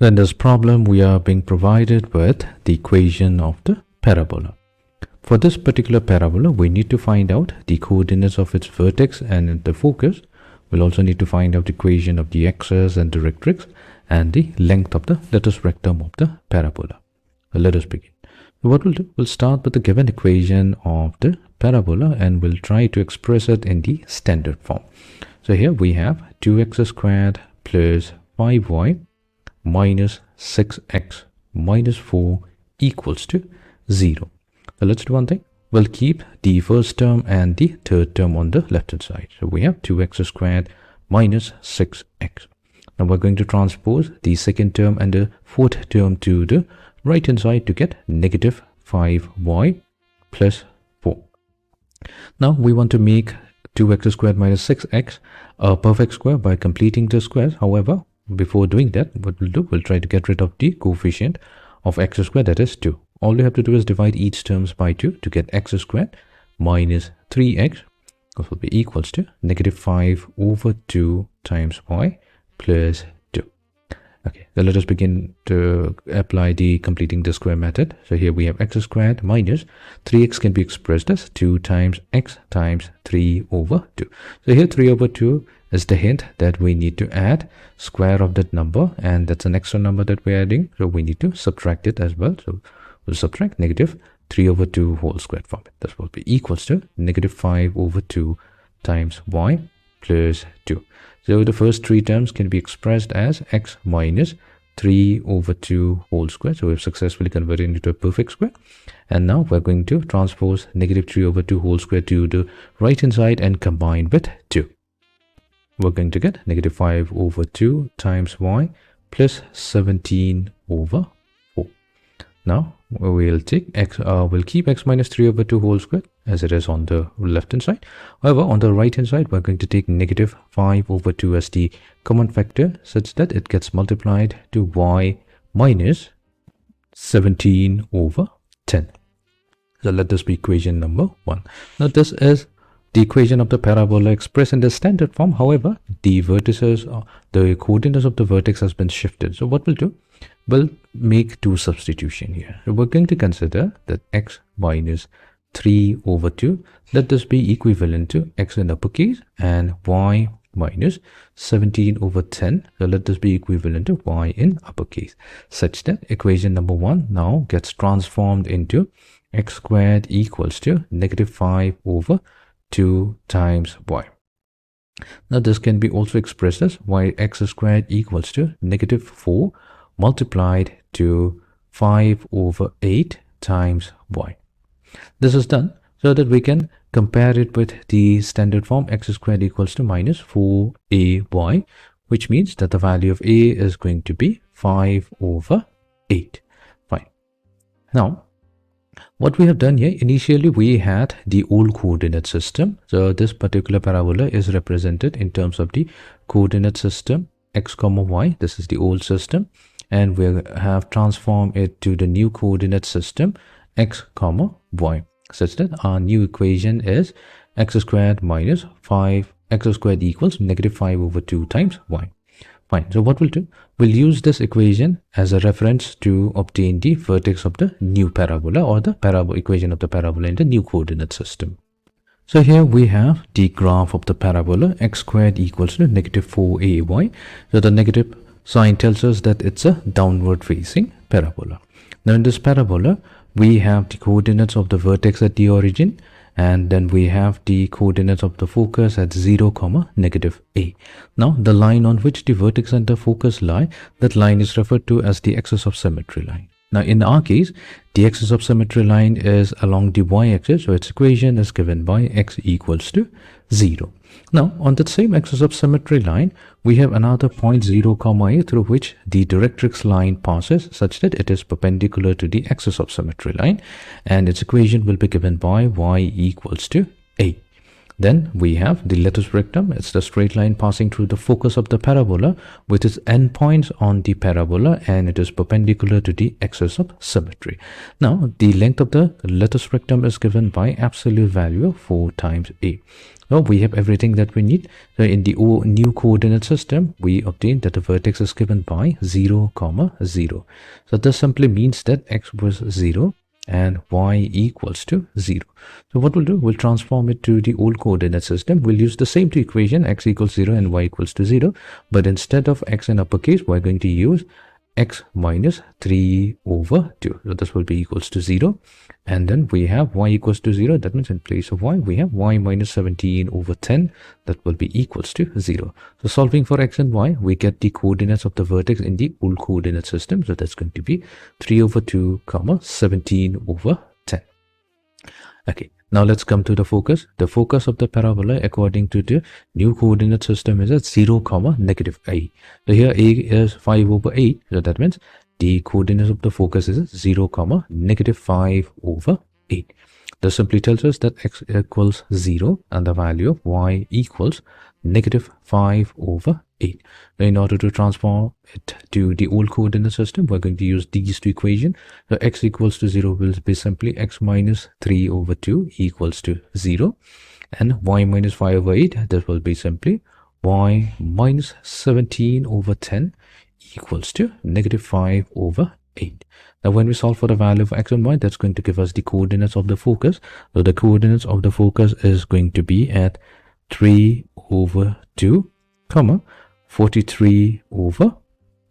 In this problem, we are being provided with the equation of the parabola. For this particular parabola, we need to find out the coordinates of its vertex and the focus. We'll also need to find out the equation of the axis and directrix and the length of the lattice rectum of the parabola. Let us begin. So what we'll do, we'll start with the given equation of the parabola and we'll try to express it in the standard form. So here we have 2x squared plus 5y minus 6x minus 4 equals to 0. So let's do one thing. We'll keep the first term and the third term on the left hand side. So we have 2x squared minus 6x. Now we're going to transpose the second term and the fourth term to the right hand side to get negative 5y plus 4. Now we want to make 2x squared minus 6x a perfect square by completing the squares. However, before doing that, what we'll do, we'll try to get rid of the coefficient of x squared, that is 2. All we have to do is divide each terms by 2 to get x squared minus 3x, which will be equals to negative 5 over 2 times y plus 2. Okay, so let us begin to apply the completing the square method. So here we have x squared minus 3x can be expressed as 2 times x times 3 over 2. So here 3 over 2 is the hint that we need to add square of that number, and that's an extra number that we're adding, so we need to subtract it as well. So we'll subtract negative 3 over 2 whole squared from it. That will be equals to negative 5 over 2 times y plus 2. So the first three terms can be expressed as x minus 3 over 2 whole square. So we've successfully converted it into a perfect square. And now we're going to transpose negative 3 over 2 whole square to the right hand side and combine with 2. We're going to get negative 5 over 2 times y plus 17 over 4. Now we'll take x, we'll keep x minus 3 over 2 whole square as it is on the left hand side. However, on the right hand side, we're going to take negative 5 over 2 as the common factor such that it gets multiplied to y minus 17 over 10. So let this be equation number 1. Now this is the equation of the parabola expressed in the standard form. However, the vertices, the coordinates of the vertex has been shifted. So what we'll do, we'll make two substitution here. So we're going to consider that x minus 3 over 2, let this be equivalent to x in uppercase, and y minus 17 over 10, so let this be equivalent to y in uppercase, such that equation number 1 now gets transformed into x squared equals to negative 5 over 2 times y. Now this can be also expressed as x squared equals to negative 4 multiplied to 5 over 8 times y. This is done so that we can compare it with the standard form x squared equals to minus 4ay, which means that the value of a is going to be 5 over 8. Fine. Now, what we have done here, initially we had the old coordinate system. So this particular parabola is represented in terms of the coordinate system x comma y. This is the old system, and we have transformed it to the new coordinate system x comma y, such that our new equation is x squared minus 5 x squared equals negative 5 over 2 times y. Fine. So what we'll do, we'll use this equation as a reference to obtain the vertex of the new parabola, or the equation of the parabola in the new coordinate system. So here we have the graph of the parabola x squared equals to negative 4ay. So the negative sign tells us that it's a downward facing parabola. Now in this parabola, we have the coordinates of the vertex at the origin, and then we have the coordinates of the focus at 0 comma negative a. Now the line on which the vertex and the focus lie, that line is referred to as the axis of symmetry line. Now in our case, the axis of symmetry line is along the y-axis, so its equation is given by x equals to 0. Now on that same axis of symmetry line, we have another point 0 comma a through which the directrix line passes, such that it is perpendicular to the axis of symmetry line, and its equation will be given by y equals to a. Then we have the lattice rectum. It's the straight line passing through the focus of the parabola with its endpoints on the parabola, and it is perpendicular to the axis of symmetry. Now, the length of the lattice rectum is given by absolute value of 4 times a. Now, we have everything that we need. So, in the new coordinate system, we obtain that the vertex is given by 0, 0. So, this simply means that x was 0 and y equals to 0. So what we'll do, we'll transform it to the old coordinate system. We'll use the same two equation, x equals 0 and y equals to 0, but instead of x in uppercase, we're going to use x minus 3 over 2. So this will be equals to 0, and then we have y equals to 0. That means in place of y, we have y minus 17 over 10. That will be equals to 0. So solving for x and y, we get the coordinates of the vertex in the old coordinate system. So that's going to be 3 over 2 comma 17 over 10. Okay, now let's come to the focus. The focus of the parabola according to the new coordinate system is at 0 comma negative a. So here a is 5 over 8. So that means the coordinates of the focus is 0 comma negative 5 over 8. This simply tells us that x equals 0 and the value of y equals negative 5 over 8. Now, in order to transform it to the old coordinate system, we're going to use these two equations. So x equals to 0 will be simply x minus 3 over 2 equals to 0, and y minus 5 over 8, this will be simply y minus 17 over 10 equals to negative 5 over 8. Now when we solve for the value of x and y, that's going to give us the coordinates of the focus. So the coordinates of the focus is going to be at 3 over 2 comma 43 over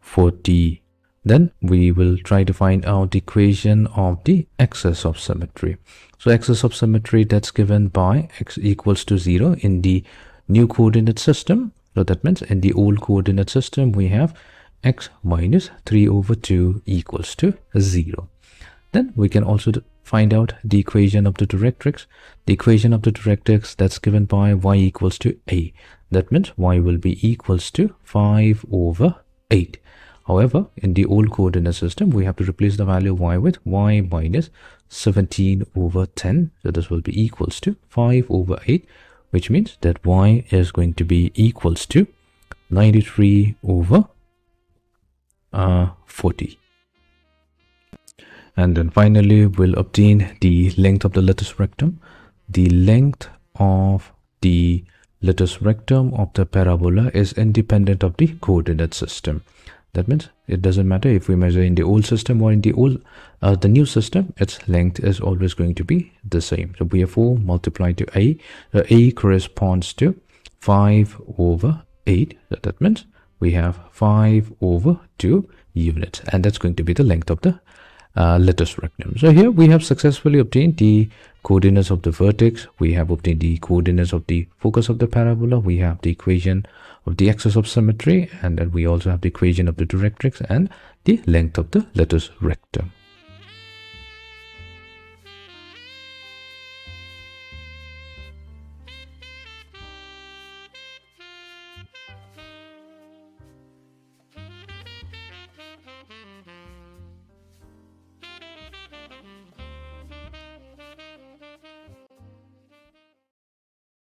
40. Then we will try to find out the equation of the axis of symmetry. So axis of symmetry, that's given by x equals to 0 in the new coordinate system. So that means in the old coordinate system we have x minus 3 over 2 equals to 0. Then we can also find out the equation of the directrix. The equation of the directrix, that's given by y equals to a. That means y will be equals to 5 over 8. However, in the old coordinate system, we have to replace the value of y with y minus 17 over 10. So this will be equals to 5 over 8, which means that y is going to be equals to 93 over 40. And then finally we'll obtain the length of the lattice rectum. The length of the lattice rectum of the parabola is independent of the coordinate system. That means it doesn't matter if we measure in the old system or in the new system, its length is always going to be the same. So we have 4 multiplied to a. A corresponds to 5 over 8. That means we have 5 over 2 units, and that's going to be the length of the lattice rectum. So here we have successfully obtained the coordinates of the vertex, we have obtained the coordinates of the focus of the parabola, we have the equation of the axis of symmetry, and then we also have the equation of the directrix and the length of the lattice rectum.